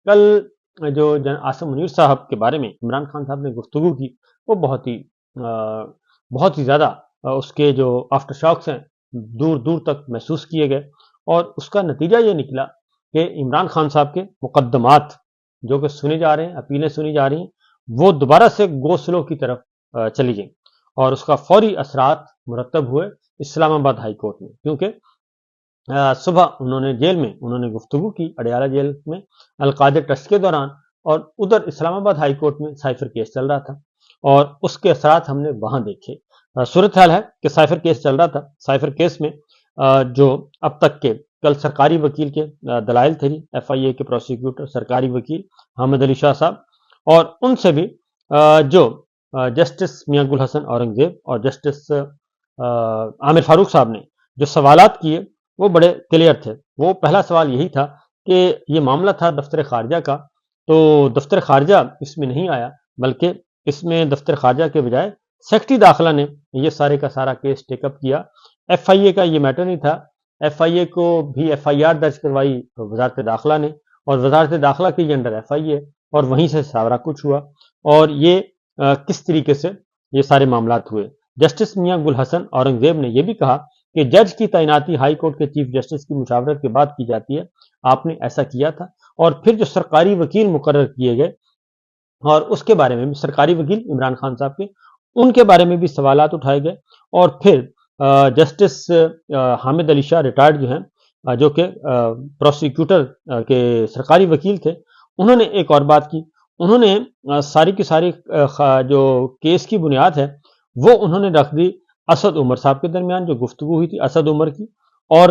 کل جو عاصم منیر صاحب کے بارے میں عمران خان صاحب نے گفتگو کی، وہ بہت ہی زیادہ اس کے جو آفٹر شاکس ہیں دور دور تک محسوس کیے گئے، اور اس کا نتیجہ یہ نکلا کہ عمران خان صاحب کے مقدمات جو کہ سنے جا رہے ہیں، اپیلیں سنی جا رہی ہیں، وہ دوبارہ سے گو سلو کی طرف چلی گئیں، اور اس کا فوری اثرات مرتب ہوئے اسلام آباد ہائی کورٹ میں، کیونکہ صبح انہوں نے جیل میں گفتگو کی اڈیالہ جیل میں القاعدہ ٹرسٹ کے دوران، اور ادھر اسلام آباد ہائی کورٹ میں سائفر کیس چل رہا تھا، اور اس کے اثرات ہم نے وہاں دیکھے۔ صورتحال ہے کہ سائفر کیس چل رہا تھا، سائفر کیس میں جو اب تک کے کل سرکاری وکیل کے دلائل تھے، ایف آئی اے کے پروسیکیوٹر سرکاری وکیل حامد علی شاہ صاحب، اور ان سے بھی جو جسٹس میاں گل حسن اورنگزیب اور جسٹس عامر فاروق صاحب نے جو سوالات کیے وہ بڑے کلیئر تھے۔ وہ پہلا سوال یہی تھا کہ یہ معاملہ تھا دفتر خارجہ کا، تو دفتر خارجہ اس میں نہیں آیا، بلکہ اس میں دفتر خارجہ کے بجائے سیکرٹری داخلہ نے یہ سارے کا سارا کیس ٹیک اپ کیا۔ ایف آئی اے کا یہ میٹر نہیں تھا، ایف آئی اے کو بھی ایف آئی آر درج کروائی وزارت داخلہ نے، اور وزارت داخلہ کی انڈر ایف آئی اے، اور وہیں سے سارا کچھ ہوا، اور یہ کس طریقے سے یہ سارے معاملات ہوئے۔ جسٹس میاں گل حسن اورنگزیب نے یہ بھی کہا کہ جج کی تعیناتی ہائی کورٹ کے چیف جسٹس کی مشاورت کے بعد کی جاتی ہے، آپ نے ایسا کیا تھا، اور پھر جو سرکاری وکیل مقرر کیے گئے، اور اس کے بارے میں بھی سرکاری وکیل عمران خان صاحب کے، ان کے بارے میں بھی سوالات اٹھائے گئے، اور پھر جسٹس حامد علی شاہ ریٹائرڈ جو ہیں، جو کہ پروسیکیوٹر کے سرکاری وکیل تھے، انہوں نے ایک اور بات کی، انہوں نے ساری کی ساری جو کیس کی بنیاد ہے وہ انہوں نے رکھ دی اسد عمر صاحب کے درمیان جو گفتگو ہوئی تھی اسد عمر کی، اور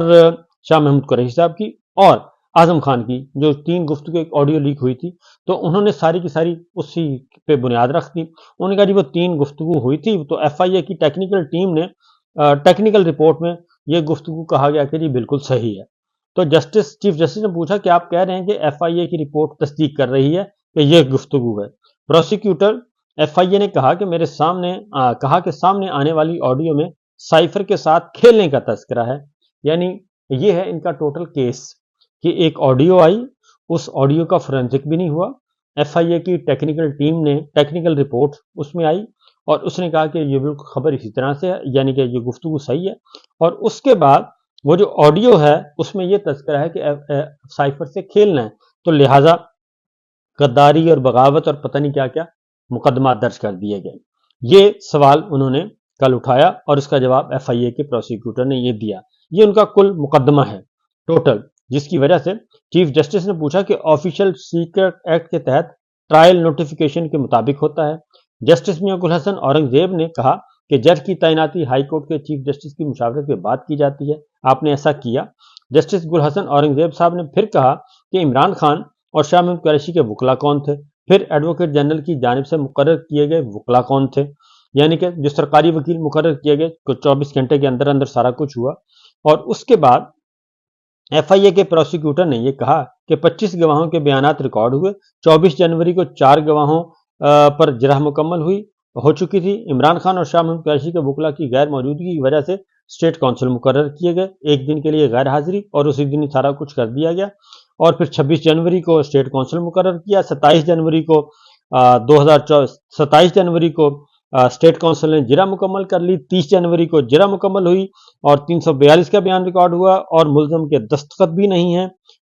شاہ محمود قریشی صاحب کی، اور اعظم خان کی، جو 3 گفتگو ایک آڈیو لیک ہوئی تھی، تو انہوں نے ساری کی ساری اسی پہ بنیاد رکھ دی۔ انہوں نے کہا جی وہ 3 گفتگو ہوئی تھی، تو ایف آئی اے کی ٹیکنیکل ٹیم نے ٹیکنیکل رپورٹ میں یہ گفتگو کہا گیا کہ جی بالکل صحیح ہے۔ تو چیف جسٹس نے پوچھا کہ آپ کہہ رہے ہیں کہ ایف آئی اے کی رپورٹ تصدیق کر رہی ہے کہ یہ گفتگو ہے۔ پروسیکیوٹر ایف آئی اے نے کہا کہ میرے سامنے آنے والی آڈیو میں سائفر کے ساتھ کھیلنے کا تذکرہ ہے، یعنی یہ ہے ان کا ٹوٹل کیس کہ ایک آڈیو آئی، اس آڈیو کا فورینسک بھی نہیں ہوا، ایف آئی اے کی ٹیکنیکل ٹیم نے ٹیکنیکل رپورٹ اس میں آئی، اور اس نے کہا کہ یہ بالکل خبر اسی طرح سے ہے، یعنی کہ یہ گفتگو صحیح ہے، اور اس کے بعد وہ جو آڈیو ہے اس میں یہ تذکرہ ہے کہ سائفر سے کھیلنا ہے، تو لہٰذا غداری اور بغاوت اور پتہ نہیں کیا کیا مقدمات درج کر دیے گئے۔ یہ سوال انہوں نے کل اٹھایا، اور اس کا جواب ایف آئی اے کے پروسیکیوٹر نے یہ دیا۔ یہ ان کا کل مقدمہ ہے ٹوٹل، جس کی وجہ سے چیف جسٹس نے پوچھا کہ آفیشیل سیکرٹ ایکٹ کے تحت ٹرائل نوٹیفیکیشن کے مطابق ہوتا ہے۔ جسٹس میاں گل حسن اورنگزیب نے کہا کہ جج کی تعیناتی ہائی کورٹ کے چیف جسٹس کی مشاورت کے بعد کی جاتی ہے، آپ نے ایسا کیا۔ جسٹس گل حسن اورنگزیب صاحب نے پھر کہا کہ عمران خان اور شاہ محمود قریشی کے وکلا کون تھے، پھر ایڈوکیٹ جنرل کی جانب سے مقرر کیے گئے وکلا کون تھے، یعنی کہ جو سرکاری وکیل مقرر کیے گئے، 24 گھنٹے کے اندر اندر سارا کچھ ہوا۔ اور اس کے بعد ایف آئی اے کے پروسیکیوٹر نے یہ کہا کہ 25 گواہوں کے بیانات ریکارڈ ہوئے، 24 جنوری کو 4 گواہوں پر جرح مکمل ہو چکی تھی۔ عمران خان اور شاہ محمود قریشی کے وکلا کی غیر موجودگی کی وجہ سے اسٹیٹ کونسل مقرر کیے گئے، ایک دن کے لیے غیر حاضری، اور اسی دن سارا کچھ کر دیا گیا، اور پھر 26 جنوری کو اسٹیٹ کونسل مقرر کیا، 27 جنوری کو اسٹیٹ کونسل نے جرح مکمل کر لی، 30 جنوری کو جرح مکمل ہوئی، اور 342 کا بیان ریکارڈ ہوا، اور ملزم کے دستخط بھی نہیں ہیں،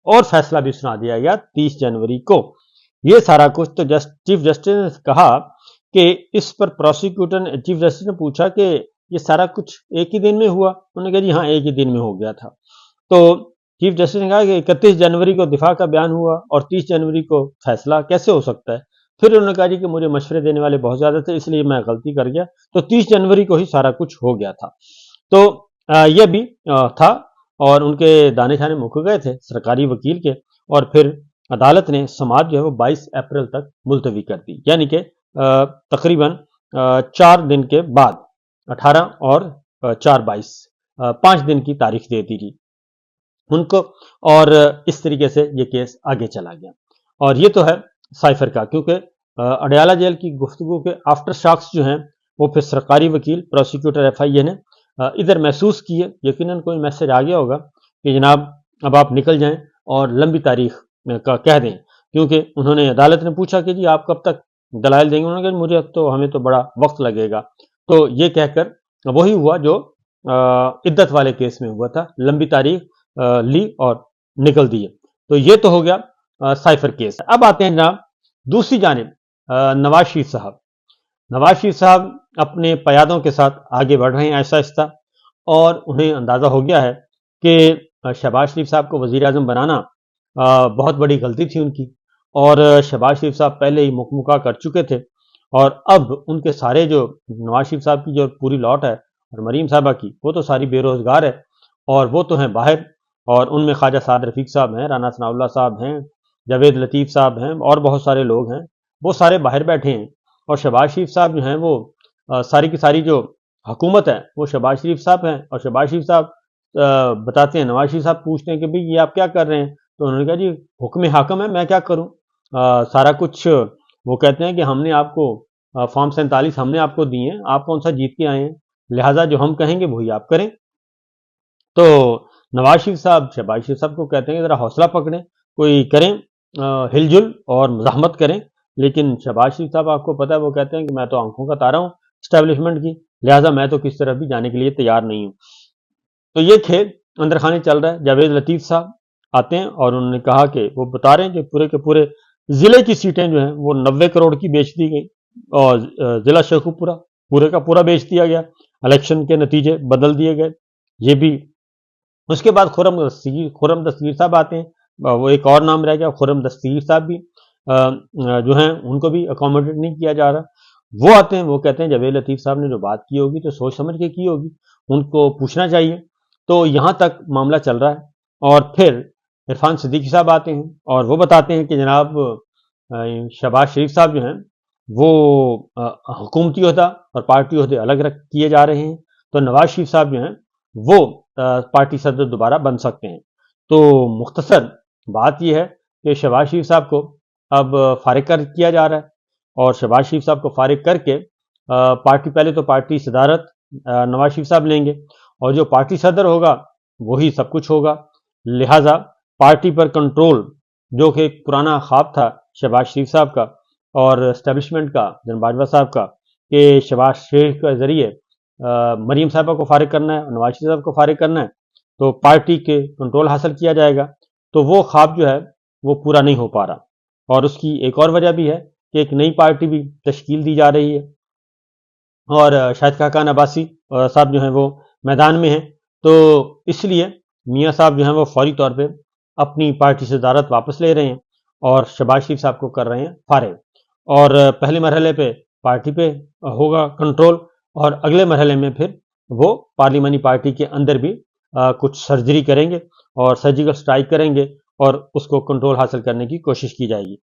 اور فیصلہ بھی سنا دیا گیا 30 جنوری کو۔ یہ سارا کچھ تو چیف جسٹس نے کہا کہ اس پر پروسیکیوٹر نے چیف جسٹس نے پوچھا کہ یہ سارا کچھ ایک ہی دن میں ہوا، انہوں نے کہا جی ہاں ایک ہی دن میں ہو گیا تھا۔ تو چیف جسٹس نے کہا کہ 31 جنوری کو دفاع کا بیان ہوا اور 30 جنوری کو فیصلہ کیسے ہو سکتا ہے؟ پھر انہوں نے کہا جی کہ مجھے مشورے دینے والے بہت زیادہ تھے، اس لیے میں غلطی کر گیا، تو 30 جنوری کو ہی سارا کچھ ہو گیا تھا۔ تو یہ بھی تھا، اور ان کے دانے شانے مک گئے تھے سرکاری وکیل کے، اور پھر عدالت نے سماعت جو ہے وہ 22 اپریل تک ملتوی کر دی، یعنی کہ تقریباً 4 دن کے بعد 18 اور 4 22 5 دن کی تاریخ دے دی تھی ان کو، اور اس طریقے سے یہ کیس آگے چلا گیا۔ اور یہ تو ہے سائفر کا، کیونکہ اڈیالہ جیل کی گفتگو کے آفٹر شاکس جو ہیں وہ پھر سرکاری وکیل پروسیکیوٹر ایف آئی اے نے ادھر محسوس کیے، یقیناً کوئی میسج آ گیا ہوگا کہ جناب اب آپ نکل جائیں اور لمبی تاریخ کا کہہ دیں، کیونکہ انہوں نے عدالت نے پوچھا کہ جی آپ کب تک دلائل دیں گے، انہوں نے کہا مجھے تو ہمیں تو بڑا وقت لگے گا. تو یہ کہہ کر وہی ہوا جو عدت والے کیس میں ہوا تھا، لمبی تاریخ لی اور نکل دیے. تو یہ تو ہو گیا سائفر کیس. اب آتے ہیں جناب دوسری جانب نواز شریف صاحب. نواز شریف صاحب اپنے پیادوں کے ساتھ آگے بڑھ رہے ہیں آہستہ آہستہ، اور انہیں اندازہ ہو گیا ہے کہ شہباز شریف صاحب کو وزیر اعظم بنانا بہت بڑی غلطی تھی ان کی، اور شہباز شریف صاحب پہلے ہی مکمکا کر چکے تھے، اور اب ان کے سارے جو نواز شریف صاحب کی جو پوری لاٹ ہے اور مریم صاحبہ کی، وہ تو ساری بے روزگار ہے، اور وہ تو ہیں باہر، اور ان میں خواجہ سعد رفیق صاحب ہیں، رانا ثناء اللہ صاحب ہیں، جاوید لطیف صاحب ہیں، اور بہت سارے لوگ ہیں، وہ سارے باہر بیٹھے ہیں. اور شہباز شریف صاحب جو ہیں وہ ساری کی ساری جو حکومت ہے وہ شہباز شریف صاحب ہیں، اور شہباز شریف صاحب بتاتے ہیں، نواز شریف صاحب پوچھتے ہیں کہ بھئی یہ آپ کیا کر رہے ہیں؟ تو انہوں نے کہا جی حکم حاکم ہے، میں کیا کروں، سارا کچھ. وہ کہتے ہیں کہ ہم نے آپ کو فارم 47 ہم نے آپ کو دیے ہیں، آپ کون سا جیت کے آئے ہیں، لہٰذا جو ہم کہیں گے وہی آپ کریں. تو نواز شریف صاحب شہباز شریف صاحب کو کہتے ہیں کہ ذرا حوصلہ پکڑیں، کوئی کریں ہل جل اور مزاحمت کریں. لیکن شہباز شریف صاحب آپ کو پتہ ہے وہ کہتے ہیں کہ میں تو آنکھوں کا تارا ہوں اسٹیبلشمنٹ کی، لہٰذا میں تو کس طرف بھی جانے کے لیے تیار نہیں ہوں. تو یہ کھیل اندر خانے چل رہا ہے. جاوید لطیف صاحب آتے ہیں اور انہوں نے کہا کہ وہ بتا رہے ہیں کہ پورے کے پورے ضلع کی سیٹیں جو ہیں وہ 90 کروڑ کی بیچ دی گئی، اور ضلع شیخوپورہ پورے کا پورا بیچ دیا گیا، الیکشن کے نتیجے بدل دیے گئے. یہ بھی اس کے بعد خرم دستگیر صاحب آتے ہیں، وہ ایک اور نام رہ گیا، خرم دستگیر صاحب بھی جو ہیں ان کو بھی اکوموڈیٹ نہیں کیا جا رہا. وہ آتے ہیں، وہ کہتے ہیں جاوید لطیف صاحب نے جو بات کی ہوگی تو سوچ سمجھ کے کی ہوگی، ان کو پوچھنا چاہیے. تو یہاں تک معاملہ چل رہا ہے. اور پھر عرفان صدیقی صاحب آتے ہیں اور وہ بتاتے ہیں کہ جناب شہباز شریف صاحب جو ہیں وہ حکومتی عہدہ اور پارٹی عہدے الگ کیے جا رہے ہیں، تو نواز شریف صاحب جو ہیں وہ پارٹی صدر دوبارہ بن سکتے ہیں. تو مختصر بات یہ ہے کہ شہباز شریف صاحب کو اب فارغ کر کیا جا رہا ہے، اور شہباز شریف صاحب کو فارغ کر کے پارٹی پہلے تو پارٹی صدارت نواز شریف صاحب لیں گے، اور جو پارٹی صدر ہوگا وہی سب کچھ ہوگا. لہٰذا پارٹی پر کنٹرول، جو کہ ایک پرانا خواب تھا شہباز شریف صاحب کا اور اسٹیبلشمنٹ کا، جناب باجوہ صاحب کا، کہ شہباز شریف کے ذریعے مریم صاحبہ کو فارغ کرنا ہے اور نواز شریف صاحب کو فارغ کرنا ہے تو پارٹی کے کنٹرول حاصل کیا جائے گا. تو وہ خواب جو ہے وہ پورا نہیں ہو پا رہا، اور اس کی ایک اور وجہ بھی ہے کہ ایک نئی پارٹی بھی تشکیل دی جا رہی ہے، اور شاہد خاقان عباسی صاحب جو ہیں وہ میدان میں ہیں. تو اس لیے میاں صاحب جو ہیں وہ فوری طور پہ اپنی پارٹی صدارت واپس لے رہے ہیں اور شہباز شریف صاحب کو کر رہے ہیں فارغ. اور پہلے مرحلے پہ پارٹی پہ ہوگا کنٹرول، اور اگلے مرحلے میں پھر وہ پارلیمانی پارٹی کے اندر بھی کچھ سرجری کریں گے اور سرجیکل سٹرائک کریں گے، اور اس کو کنٹرول حاصل کرنے کی کوشش کی جائے گی.